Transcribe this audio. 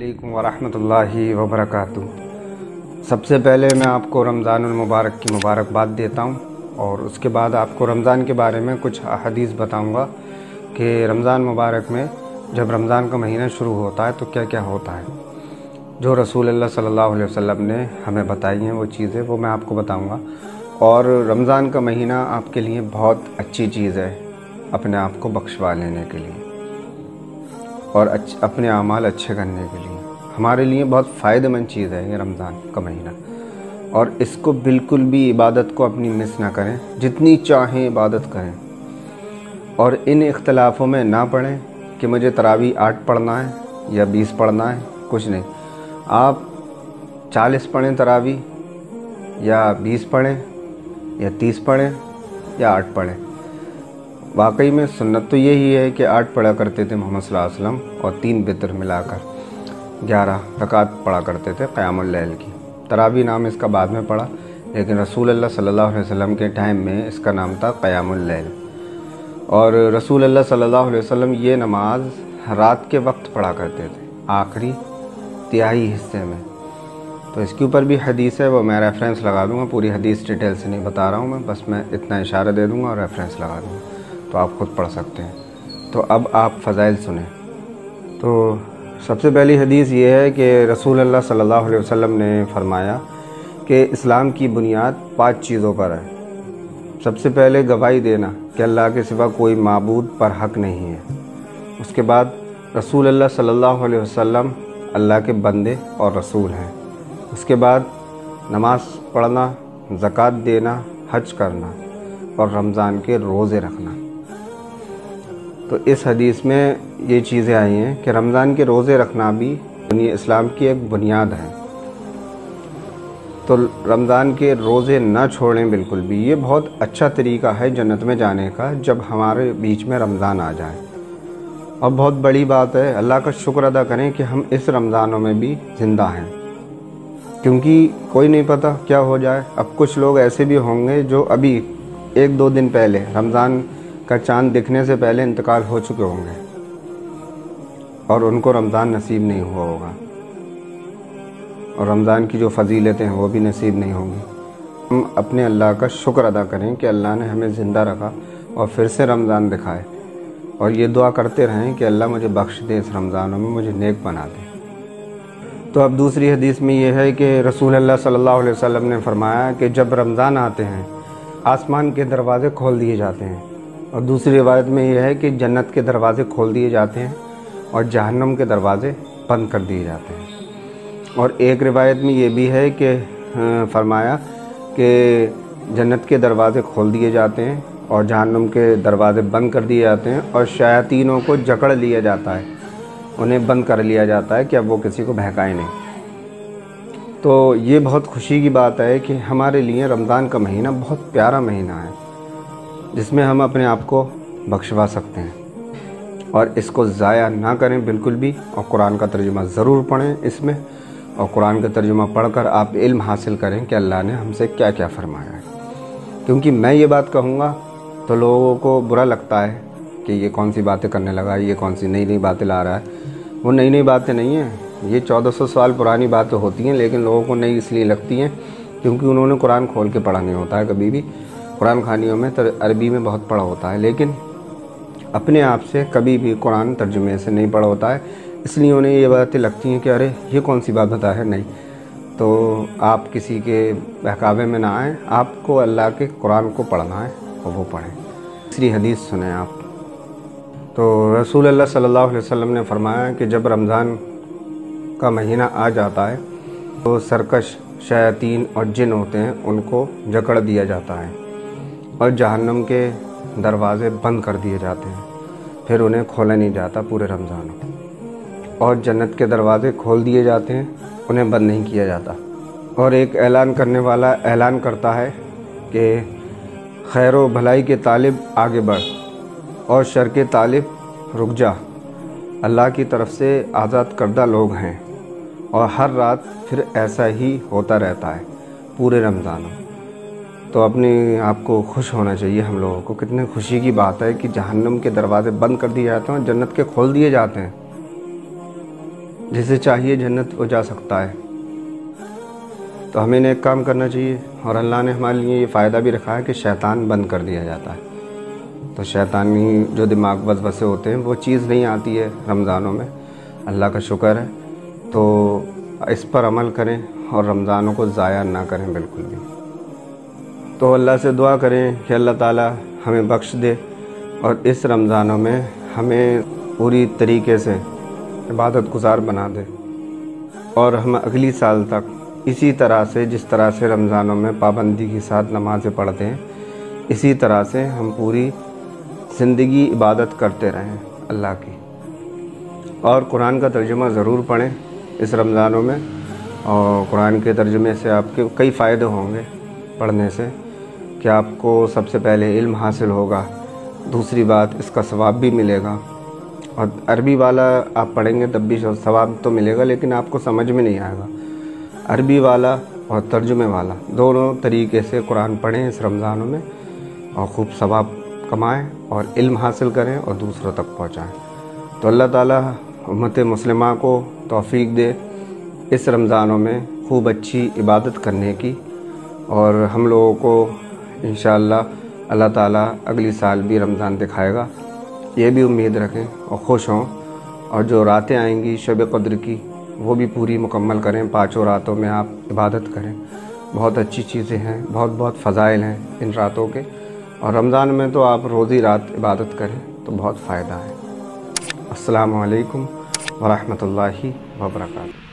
अस्सलामुअलैकुम वरहमतुल्लाहि वबरकातुहू। सबसे पहले मैं आपको रमज़ान मुबारक की मुबारकबाद देता हूँ और उसके बाद आपको रमज़ान के बारे में कुछ अहादीस बताऊँगा कि रमज़ान मुबारक में जब रमज़ान का महीना शुरू होता है तो क्या क्या होता है। जो रसूलुल्लाह सल्लल्लाहु अलैहि वसल्लम ने हमें बताई हैं वो चीज़ें वो मैं आपको बताऊँगा। और रमज़ान का महीना आपके लिए बहुत अच्छी चीज़ है अपने आप को बख्शवा लेने के लिए और अपने अमाल अच्छे करने के लिए। हमारे लिए बहुत फ़ायदेमंद चीज़ है ये रमज़ान का महीना, और इसको बिल्कुल भी इबादत को अपनी मिस ना करें, जितनी चाहें इबादत करें। और इन इख्तलाफ़ों में ना पढ़ें कि मुझे तरावी 8 पढ़ना है या 20 पढ़ना है, कुछ नहीं। आप 40 पढ़ें तरावी या 20 पढ़ें या 30 पढ़ें या 8 पढ़ें। वाकई में सुन्नत तो यही है कि 8 पढ़ा करते थे मोहम्मद सल्लल्लाहु अलैहि वसल्लम और 3 वितर मिलाकर 11 रकात पढ़ा करते थे क़यामुल लैल की। तरावी नाम इसका बाद में पड़ा, लेकिन रसूलुल्लाह सल्लल्लाहु अलैहि वसल्लम के टाइम में इसका नाम था क़यामुल लैल। और रसूलुल्लाह सल्लल्लाहु अलैहि वसल्लम ये नमाज रात के वक्त पढ़ा करते थे, आखिरी तिहाई हिस्से में। तो इसके ऊपर भी हदीस है, वो मैं रेफरेंस लगा दूँगा। पूरी हदीस डिटेल से नहीं बता रहा हूँ मैं, बस मैं इतना इशारा दे दूँगा और रेफरेंस लगा दूँगा, तो आप खुद पढ़ सकते हैं। तो अब आप फ़ज़ाइल सुने। तो सबसे पहली हदीस ये है कि रसूलुल्लाह सल्लल्लाहु अलैहि वसल्लम ने फरमाया कि इस्लाम की बुनियाद 5 चीज़ों पर है। सबसे पहले गवाही देना कि अल्लाह के सिवा कोई माबूद पर हक़ नहीं है। उसके बाद रसूलुल्लाह सल्लल्लाहु अलैहि वसल्लम अल्लाह के बंदे और रसूल हैं। उसके बाद नमाज़ पढ़ना, ज़कात देना, हज करना और रमज़ान के रोज़े रखना। तो इस हदीस में ये चीज़ें आई हैं कि रमज़ान के रोज़े रखना भी इस्लाम की एक बुनियाद है। तो रमज़ान के रोज़े ना छोड़ें बिल्कुल भी। ये बहुत अच्छा तरीका है जन्नत में जाने का, जब हमारे बीच में रमज़ान आ जाए। और बहुत बड़ी बात है, अल्लाह का शुक्र अदा करें कि हम इस रमज़ानों में भी ज़िंदा हैं, क्योंकि कोई नहीं पता क्या हो जाए। अब कुछ लोग ऐसे भी होंगे जो अभी 1-2 दिन पहले रमज़ान का चाँद दिखने से पहले इंतकाल हो चुके होंगे और उनको रमज़ान नसीब नहीं हुआ होगा, और रमज़ान की जो फ़जीलतें हैं वो भी नसीब नहीं होंगी। हम अपने अल्लाह का शुक्र अदा करें कि अल्लाह ने हमें ज़िंदा रखा और फिर से रमज़ान दिखाए, और ये दुआ करते रहें कि अल्लाह मुझे बख्श दे, इस रमज़ानों में मुझे नेक बना दे। तो अब दूसरी हदीस में ये है कि रसूलुल्लाह सल्लल्लाहु अलैहि वसल्लम ने फरमाया कि जब रमज़ान आते हैं आसमान के दरवाज़े खोल दिए जाते हैं, और दूसरी रिवायत में यह है कि जन्नत के दरवाज़े खोल दिए जाते हैं और जहन्नम के दरवाज़े बंद कर दिए जाते हैं। और एक रिवायत में ये भी है कि फरमाया कि जन्नत के दरवाज़े खोल दिए जाते हैं और जहन्नम के दरवाज़े बंद कर दिए जाते हैं, और शयातीनों को जकड़ लिया जाता है, उन्हें बंद कर लिया जाता है कि अब वो किसी को बहकाए नहीं। तो ये बहुत खुशी की बात है कि हमारे लिए रमज़ान का महीना बहुत प्यारा महीना है, जिसमें हम अपने आप को बख्शवा सकते हैं। और इसको ज़ाया ना करें बिल्कुल भी, और कुरान का तर्जुमा ज़रूर पढ़ें इसमें, और कुरान का तर्जुमा पढ़कर आप इल्म हासिल करें कि अल्लाह ने हमसे क्या क्या फ़रमाया है। क्योंकि मैं ये बात कहूँगा तो लोगों को बुरा लगता है कि ये कौन सी बातें करने लगा, ये कौन सी नई नई बातें ला रहा है। वो नई नई बातें नहीं हैं, ये 1400 साल पुरानी बातें होती हैं, लेकिन लोगों को नई इसलिए लगती हैं क्योंकि उन्होंने कुरान खोल के पढ़ा नहीं होता है कभी भी। कुरान खानियों में अरबी में बहुत पढ़ा होता है, लेकिन अपने आप से कभी भी कुरान तर्जुमे से नहीं पढ़ा होता है, इसलिए उन्हें ये बातें लगती हैं कि अरे ये कौन सी बात बता है। नहीं, तो आप किसी के बहकावे में ना आएँ, आपको अल्लाह के कुरान को पढ़ना है और वो पढ़ें। तीसरी हदीस सुने आप। तो रसूलुल्लाह सल्लल्लाहु अलैहि वसल्लम ने फरमाया कि जब रमज़ान का महीना आ जाता है तो सरकश शयातीन और जिन होते हैं उनको जकड़ दिया जाता है और जहन्नम के दरवाज़े बंद कर दिए जाते हैं, फिर उन्हें खोला नहीं जाता पूरे रमज़ान में। और जन्नत के दरवाज़े खोल दिए जाते हैं, उन्हें बंद नहीं किया जाता। और एक ऐलान करने वाला ऐलान करता है कि खैर व भलाई के तालिब आगे बढ़ और शर के तालिब रुक जा। अल्लाह की तरफ से आज़ाद करदा लोग हैं। और हर रात फिर ऐसा ही होता रहता है पूरे रमज़ान में। तो अपने आप को खुश होना चाहिए हम लोगों को। कितनी खुशी की बात है कि जहन्नम के दरवाज़े बंद कर दिए जाते हैं और जन्नत के खोल दिए जाते हैं। جسے چاہیے جنت وہ جا سکتا ہے۔ تو ہمیں ایک کام کرنا چاہیے، اور اللہ نے ہمارے لیے یہ فائدہ بھی رکھا ہے کہ شیطان بند کر دیا جاتا ہے۔ تو شیطانی جو دماغ وسوسے ہوتے ہیں وہ چیز نہیں آتی ہے رمضانوں میں، اللہ کا شکر ہے۔ تو اس پر عمل کریں اور رمضانوں کو ضائع نہ کریں بالکل بھی۔ تو اللہ سے دعا کریں کہ اللہ تعالی ہمیں بخش دے اور اس رمضانوں میں ہمیں پوری طریقے سے عبادت گزار بنا دے، اور ہم اگلی سال تک اسی طرح سے، جس طرح سے رمضانوں میں پابندی کے ساتھ نمازیں پڑھتے ہیں، اسی طرح سے ہم پوری زندگی عبادت کرتے رہیں اللہ کی۔ اور قرآن کا ترجمہ ضرور پڑھیں اس رمضانوں میں، اور قرآن کے ترجمے سے آپ کے کئی فائدے ہوں گے پڑھنے سے، کہ آپ کو سب سے پہلے علم حاصل ہوگا، دوسری بات اس کا ثواب بھی ملے گا۔ اور عربی والا آپ پڑھیں گے تب بھی ثواب تو ملے گا، لیکن آپ کو سمجھ میں نہیں آئے گا۔ عربی والا اور ترجمے والا دونوں طریقے سے قرآن پڑھیں اس رمضانوں میں، اور خوب ثواب کمائیں اور علم حاصل کریں اور دوسروں تک پہنچائیں۔ تو اللہ تعالیٰ امت مسلمہ کو توفیق دے اس رمضانوں میں خوب اچھی عبادت کرنے کی، اور ہم لوگوں کو انشاءاللہ اللہ تعالیٰ اگلی سال بھی رمضان دکھائے گا، یہ بھی امید رکھیں اور خوش ہوں۔ اور جو راتیں آئیں گی شب قدر کی، وہ بھی پوری مکمل کریں، 5 راتوں میں آپ عبادت کریں۔ بہت اچھی چیزیں ہیں، بہت بہت فضائل ہیں ان راتوں کے، اور رمضان میں تو آپ روزی رات عبادت کریں تو بہت فائدہ ہے۔ السلام علیکم ورحمۃ اللہ وبرکاتہ۔